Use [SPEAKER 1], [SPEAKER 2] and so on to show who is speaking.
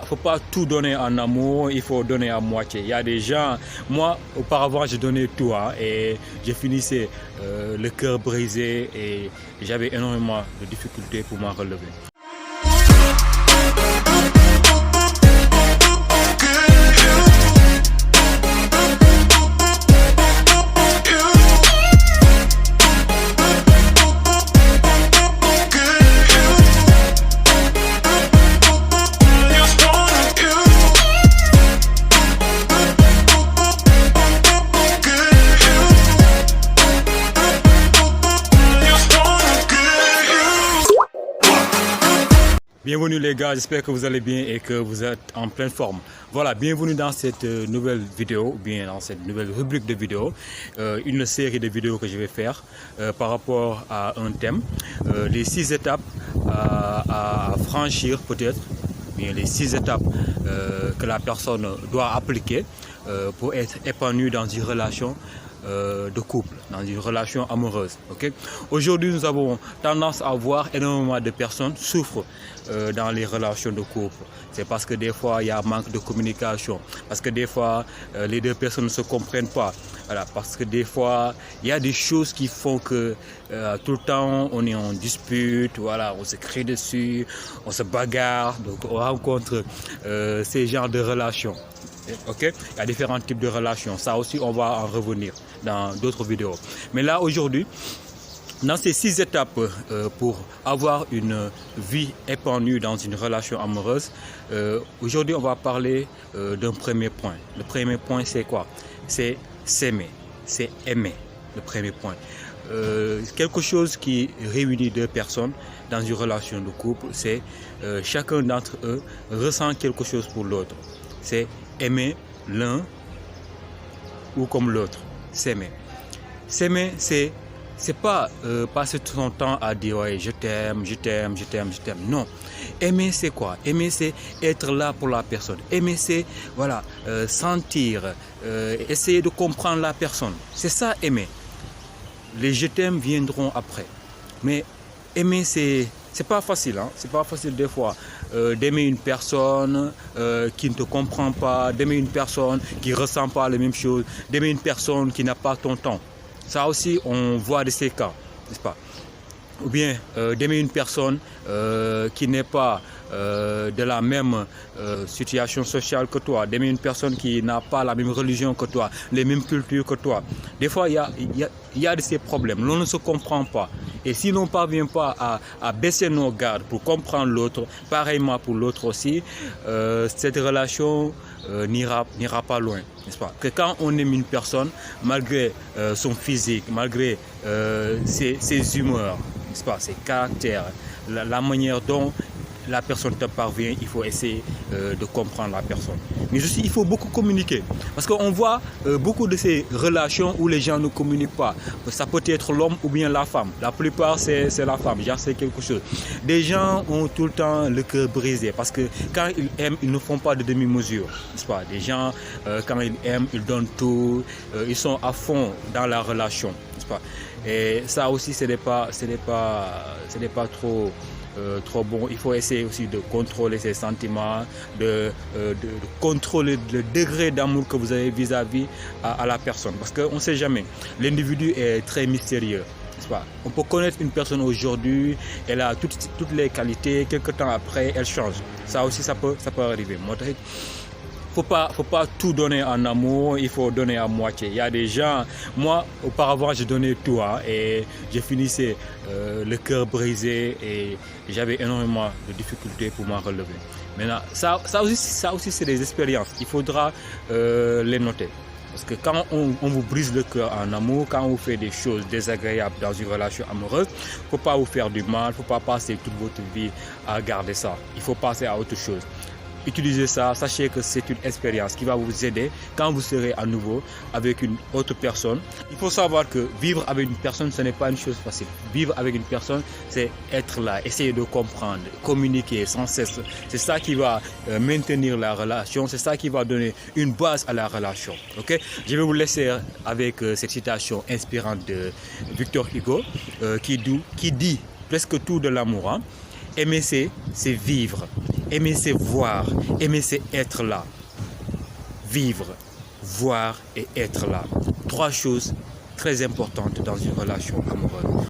[SPEAKER 1] faut pas tout donner en amour, il faut donner à moitié. Il y a des gens, moi auparavant je donnais tout et je finissais le cœur brisé et j'avais énormément de difficultés pour m'en relever. Bienvenue les gars, j'espère que vous allez bien et que vous êtes en pleine forme. Voilà, bienvenue dans cette nouvelle vidéo, ou bien dans cette nouvelle rubrique de vidéos, une série de vidéos que je vais faire par rapport à un thème, les 6 étapes à franchir peut-être, bien les 6 étapes que la personne doit appliquer pour être épanouie dans une relation de couple, dans une relation amoureuse. Okay? Aujourd'hui, nous avons tendance à voir énormément de personnes souffrent dans les relations de couple. C'est parce que des fois, il y a un manque de communication, parce que des fois, les deux personnes ne se comprennent pas. Voilà, parce que des fois, il y a des choses qui font que tout le temps, on est en dispute, voilà, on se crie dessus, on se bagarre, donc on rencontre ces genres de relations. Okay? Il y a différents types de relations. Ça aussi, on va en revenir dans d'autres vidéos. Mais là, aujourd'hui, dans ces 6 étapes pour avoir une vie épanouie dans une relation amoureuse, aujourd'hui, on va parler d'un premier point. Le premier point, c'est quoi? C'est s'aimer, c'est aimer, le premier point. Quelque chose qui réunit deux personnes dans une relation de couple, c'est chacun d'entre eux ressent quelque chose pour l'autre. C'est aimer l'un ou comme l'autre, s'aimer. S'aimer, c'est pas passer tout son temps à dire ouais, je t'aime, je t'aime, je t'aime, je t'aime. Non. Aimer, c'est quoi? Aimer, c'est être là pour la personne. Aimer, c'est voilà, sentir, essayer de comprendre la personne. C'est ça, aimer. Les je t'aime viendront après. Mais aimer, c'est pas facile, hein? C'est pas facile des fois d'aimer une personne qui ne te comprend pas, d'aimer une personne qui ne ressent pas les mêmes choses, d'aimer une personne qui n'a pas ton temps. Ça aussi, on voit de ces cas, n'est-ce pas? Ou bien d'aimer une personne qui n'est pas de la même situation sociale que toi, d'aimer une personne qui n'a pas la même religion que toi, les mêmes cultures que toi. Des fois, il y a de ces problèmes, l'on ne se comprend pas. Et si l'on ne parvient pas à baisser nos gardes pour comprendre l'autre, pareillement pour l'autre aussi, cette relation n'ira pas loin, n'est-ce pas? Que quand on aime une personne, malgré son physique, malgré ses humeurs, n'est-ce pas, ses caractères, la manière dont la personne te parvient, il faut essayer de comprendre la personne. Mais aussi, il faut beaucoup communiquer. Parce qu'on voit beaucoup de ces relations où les gens ne communiquent pas. Ça peut être l'homme ou bien la femme. La plupart, c'est la femme. J'en sais quelque chose. Des gens ont tout le temps le cœur brisé. Parce que quand ils aiment, ils ne font pas de demi-mesure. N'est-ce pas? Des gens, quand ils aiment, ils donnent tout. Ils sont à fond dans la relation. N'est-ce pas? Et ça aussi, ce n'est pas trop bon. Il faut essayer aussi de contrôler ses sentiments, de contrôler le degré d'amour que vous avez vis-à-vis à la personne. Parce qu'on ne sait jamais. L'individu est très mystérieux. Pas? On peut connaître une personne aujourd'hui, elle a toutes les qualités, quelques temps après, elle change. Ça aussi, ça peut arriver. Faut pas tout donner en amour, il faut donner à moitié. Il y a des gens, moi auparavant je donnais tout et je finissais le cœur brisé et j'avais énormément de difficultés pour m'en relever. Maintenant, ça aussi c'est des expériences, il faudra les noter. Parce que quand on vous brise le cœur en amour, quand on vous fait des choses désagréables dans une relation amoureuse, il ne faut pas vous faire du mal, il ne faut pas passer toute votre vie à garder ça. Il faut passer à autre chose. Utilisez ça, sachez que c'est une expérience qui va vous aider quand vous serez à nouveau avec une autre personne. Il faut savoir que vivre avec une personne, ce n'est pas une chose facile. Vivre avec une personne, c'est être là, essayer de comprendre, communiquer sans cesse. C'est ça qui va maintenir la relation, c'est ça qui va donner une base à la relation. Okay? Je vais vous laisser avec cette citation inspirante de Victor Hugo qui dit presque tout de l'amour. Hein? Aimer, c'est vivre. Aimer, c'est voir. Aimer, c'est être là. Vivre, voir et être là. 3 choses très importantes dans une relation amoureuse.